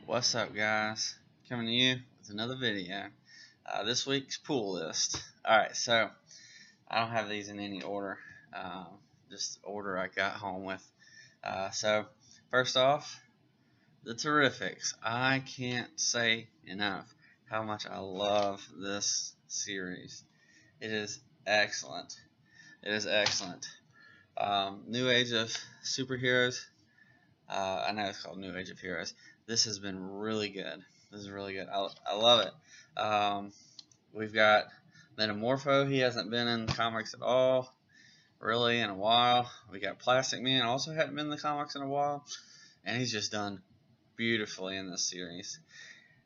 What's up, guys? Coming to you with another video. This week's pool list. Alright, so I don't have these in any order, just order I got home with. So, first off, the Terrifics. I can't say enough how much I love this series. It is excellent. It is excellent. New Age of Superheroes. I know it's called New Age of Heroes. This has been really good. This is really good. I love it. We've got Metamorpho. He hasn't been in the comics at all, really, in a while. We got Plastic Man. Also hadn't been in the comics in a while, and he's just done beautifully in this series.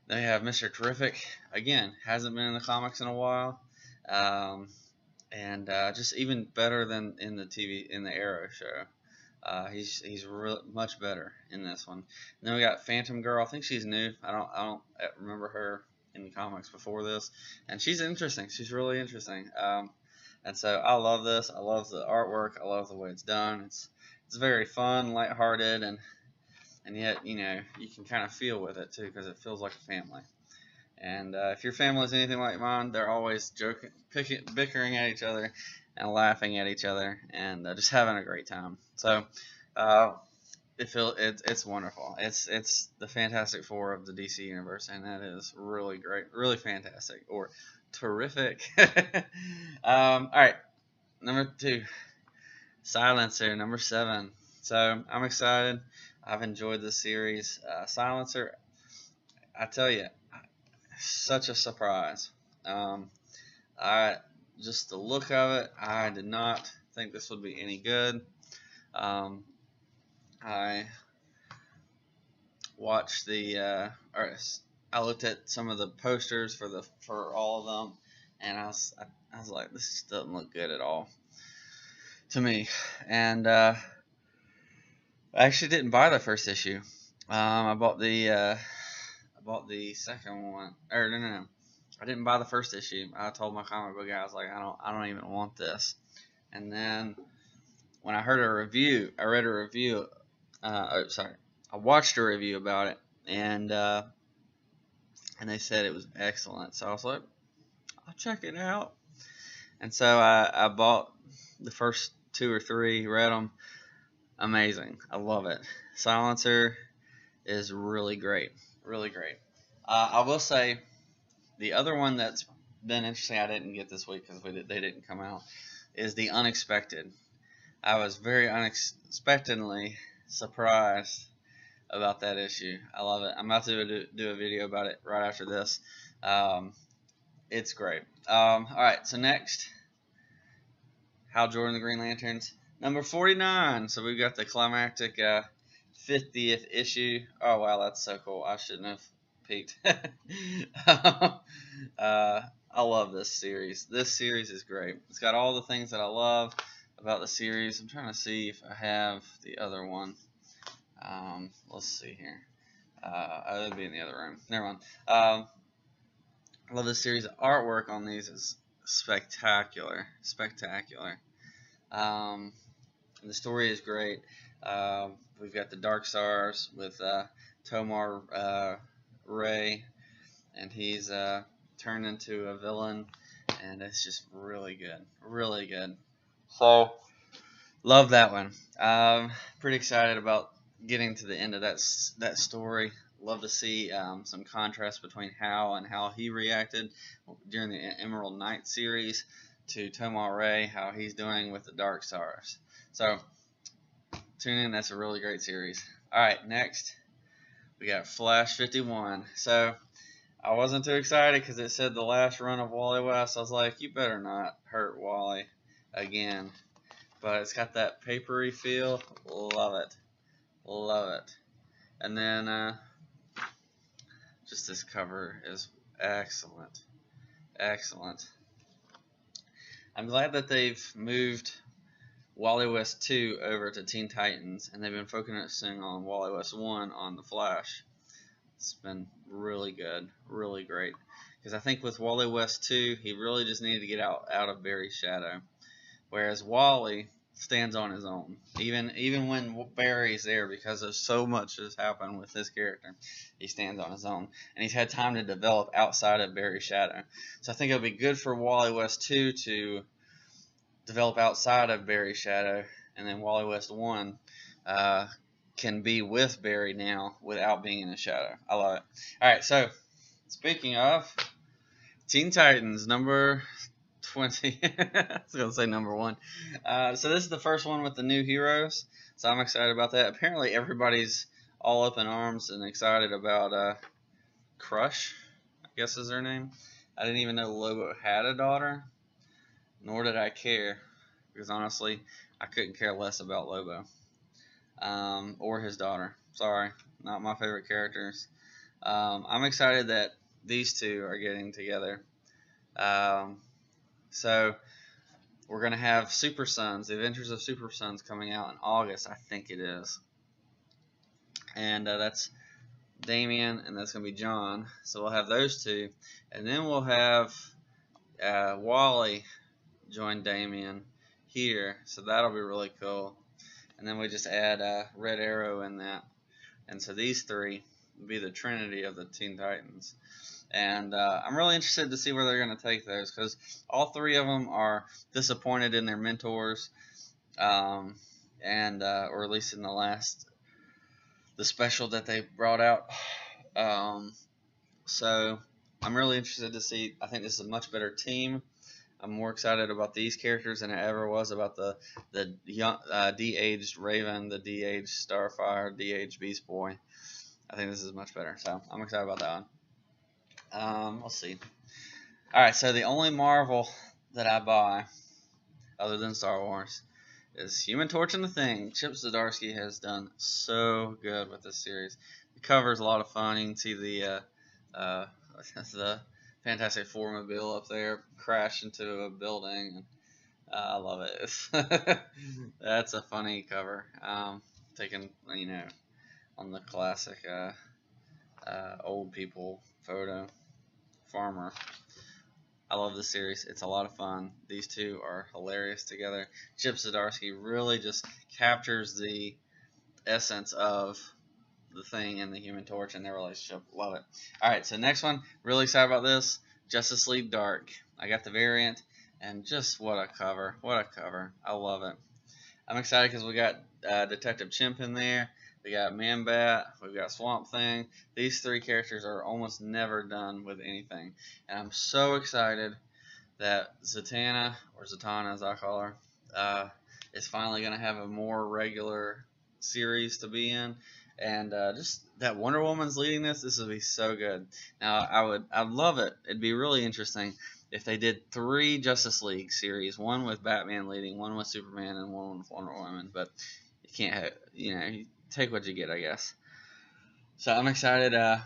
Then we have Mr. Terrific. Again, hasn't been in the comics in a while, and just even better than in the Arrow show. He's much better in this one. And then we got Phantom Girl. I think she's new. I don't remember her in the comics before this, and she's interesting. She's really interesting. And so I love this. I love the artwork. I love the way it's done. It's very fun, lighthearted, and yet you can kind of feel with it too because it feels like a family. And if your family is anything like mine, they're always joking, bickering at each other, and laughing at each other, and just having a great time. So it's wonderful. It's the Fantastic Four of the DC universe, and that is really great, really fantastic, or terrific. All right, number 2, Silencer, number 7. So I'm excited. I've enjoyed this series. Silencer, I tell you, such a surprise. Just the look of it, I did not think this would be any good. I watched I looked at some of the posters for all of them, and I was like, this doesn't look good at all to me. And I actually didn't buy the first issue. I bought the second one. Or no. I didn't buy the first issue. I told my comic book guy, I was like, I don't even want this. And then when I heard a review, I read a review. I watched a review about it, and they said it was excellent. So I was like, I'll check it out. And so I bought the first 2 or 3, read them. Amazing. I love it. Silencer is really great. Really great. I will say, the other one that's been interesting, I didn't get this week because they didn't come out, is The Unexpected. I was very unexpectedly surprised about that issue. I love it. I'm about to do a video about it right after this. It's great. Alright, so next, Hal Jordan, the Green Lanterns, number 49. So we've got the climactic 50th issue. Oh, wow, that's so cool. I shouldn't have peeked. I love this series. This series is great. It's got all the things that I love about the series. I'm trying to see if I have the other one. Let's see here. It'll be in the other room. Never mind. I love this series. The artwork on these is spectacular. Spectacular. The story is great. We've got the Dark Stars with Tomar Ray, and he's turned into a villain, and it's just really good. Really good. So, love that one. Pretty excited about getting to the end of that story. Love to see some contrast between Hal and how he reacted during the Emerald Knight series to Tomar Ray, how he's doing with the Dark Stars. So, tune in. That's a really great series. Alright, next, we got Flash 51. So, I wasn't too excited because it said the last run of Wally West. I was like, you better not hurt Wally again. But it's got that papery feel. Love it. Love it. And then just this cover is excellent. Excellent. I'm glad that they've moved Wally West 2 over to Teen Titans, and they've been focusing on Wally West 1 on the Flash. It's been really good, really great. Because I think with Wally West 2, he really just needed to get out of Barry's shadow. Whereas Wally, stands on his own, even when Barry's there, because there's so much has happened with this character. He stands on his own, and he's had time to develop outside of Barry's shadow. So I think it'll be good for Wally West 2 to develop outside of Barry's shadow, and then Wally West 1 can be with Barry now without being in his shadow. I love it. All right, so speaking of Teen Titans number 20. I was going to say number 1. So this is the first one with the new heroes. So I'm excited about that. Apparently everybody's all up in arms and excited about Crush, I guess is her name. I didn't even know Lobo had a daughter, nor did I care, because honestly, I couldn't care less about Lobo or his daughter. Sorry, not my favorite characters. I'm excited that these two are getting together. So we're going to have Super Sons, The Adventures of Super Sons, coming out in August, I think it is. And that's Damian, and that's going to be John. So we'll have those two. And then we'll have Wally join Damian here. So that'll be really cool. And then we just add Red Arrow in that. And so these three will be the Trinity of the Teen Titans. And I'm really interested to see where they're going to take those, because all three of them are disappointed in their mentors, or at least in the special that they brought out. So I'm really interested to see. I think this is a much better team. I'm more excited about these characters than I ever was about the young de-aged Raven, the de-aged Starfire, de-aged Beast Boy. I think this is much better, so I'm excited about that one. Let's see. All right, so the only Marvel that I buy, other than Star Wars, is Human Torch and the Thing. Chip Zdarsky has done so good with this series. The cover is a lot of fun. You can see the Fantastic Four mobile up there crash into a building. And, I love it. That's a funny cover. Taken, on the classic old people photo. Farmer. I love this series. It's a lot of fun. These two are hilarious together. Chip Zdarsky really just captures the essence of the Thing and the Human Torch and their relationship. Love it. Alright, so next one. Really excited about this. Justice League Dark. I got the variant, and just what a cover. What a cover. I love it. I'm excited because we got Detective Chimp in there. We got Man-Bat. We've got Swamp Thing. These three characters are almost never done with anything. And I'm so excited that Zatanna, or Zatanna as I call her, is finally going to have a more regular series to be in. And just that Wonder Woman's leading this. This would be so good. Now, I'd love it. It'd be really interesting if they did 3 Justice League series. One with Batman leading, one with Superman, and one with Wonder Woman. But you can't have, you take what you get, I guess. So I'm excited. I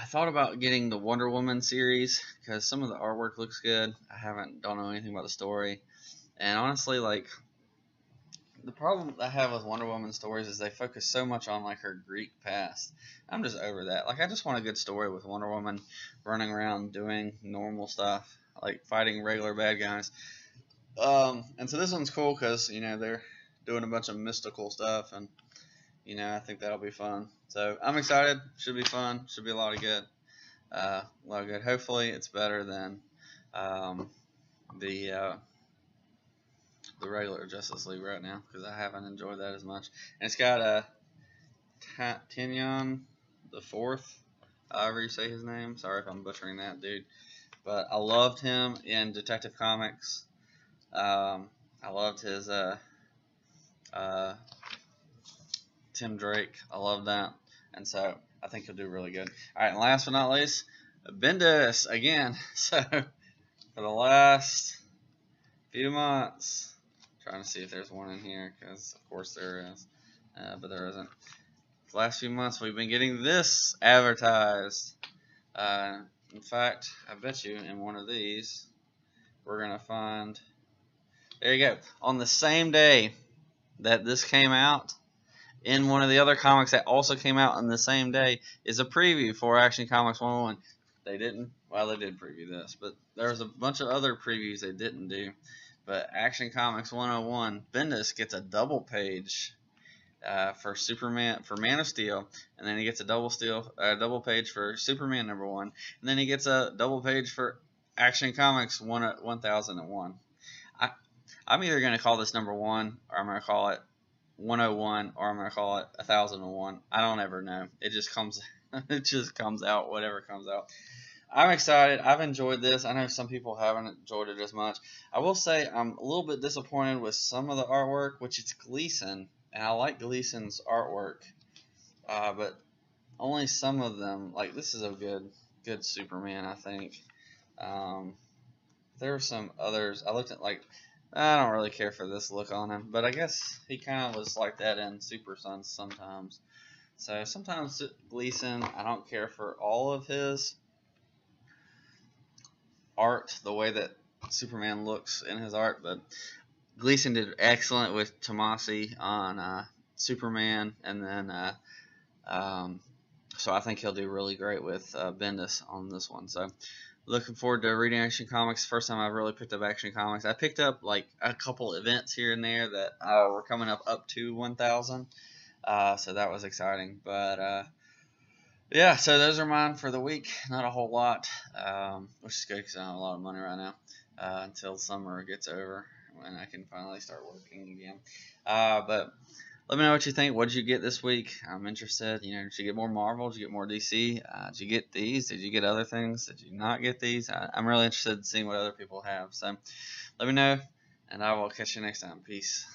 thought about getting the Wonder Woman series because some of the artwork looks good. I don't know anything about the story. And honestly, the problem I have with Wonder Woman stories is they focus so much on her Greek past. I'm just over that. I just want a good story with Wonder Woman running around doing normal stuff, fighting regular bad guys. And so this one's cool because they're doing a bunch of mystical stuff, and I think that'll be fun. So I'm excited. Should be fun. Should be a lot of good. Hopefully it's better than the regular Justice League right now, because I haven't enjoyed that as much. And it's got Tynion the Fourth, however you say his name. Sorry if I'm butchering that, dude. But I loved him in Detective Comics. I loved his Tim Drake. I love that. And so I think he'll do really good. Alright, and last but not least, Bendis again. So for the last few months, trying to see if there's one in here, because of course there is, but there isn't. The last few months we've been getting this advertised. In fact, I bet you in one of these we're going to find, there you go, on the same day that this came out, in one of the other comics that also came out on the same day, is a preview for Action Comics 101. They did preview this, but there was a bunch of other previews they didn't do. But Action Comics 101, Bendis gets a double page for Superman, for Man of Steel, and then he gets a double page for Superman #1, and then he gets a double page for Action Comics 1001. I'm either gonna call this #1, or I'm gonna call it 101, or I'm gonna call it 1001. I don't ever know. It just comes, it just comes out, whatever comes out. I'm excited. I've enjoyed this. I know some people haven't enjoyed it as much. I will say I'm a little bit disappointed with some of the artwork, which is Gleason, and I like Gleason's artwork, but only some of them. Like this is a good Superman, I think. There were some others. I looked at like I don't really care for this look on him, but I guess he kind of was like that in Super Sons sometimes. So sometimes Gleason, I don't care for all of his art, the way that Superman looks in his art, but Gleason did excellent with Tomasi on Superman, and then so I think he'll do really great with Bendis on this one. So looking forward to reading Action Comics. First time I've really picked up Action Comics. I picked up like a couple events here and there that were coming up to 1,000, so that was exciting. But yeah, so those are mine for the week. Not a whole lot, which is good because I don't have a lot of money right now until summer gets over when I can finally start working again. But let me know what you think. What did you get this week? I'm interested. You know, did you get more Marvel? Did you get more DC? Did you get these? Did you get other things? Did you not get these? I'm really interested in seeing what other people have. So let me know, and I will catch you next time. Peace.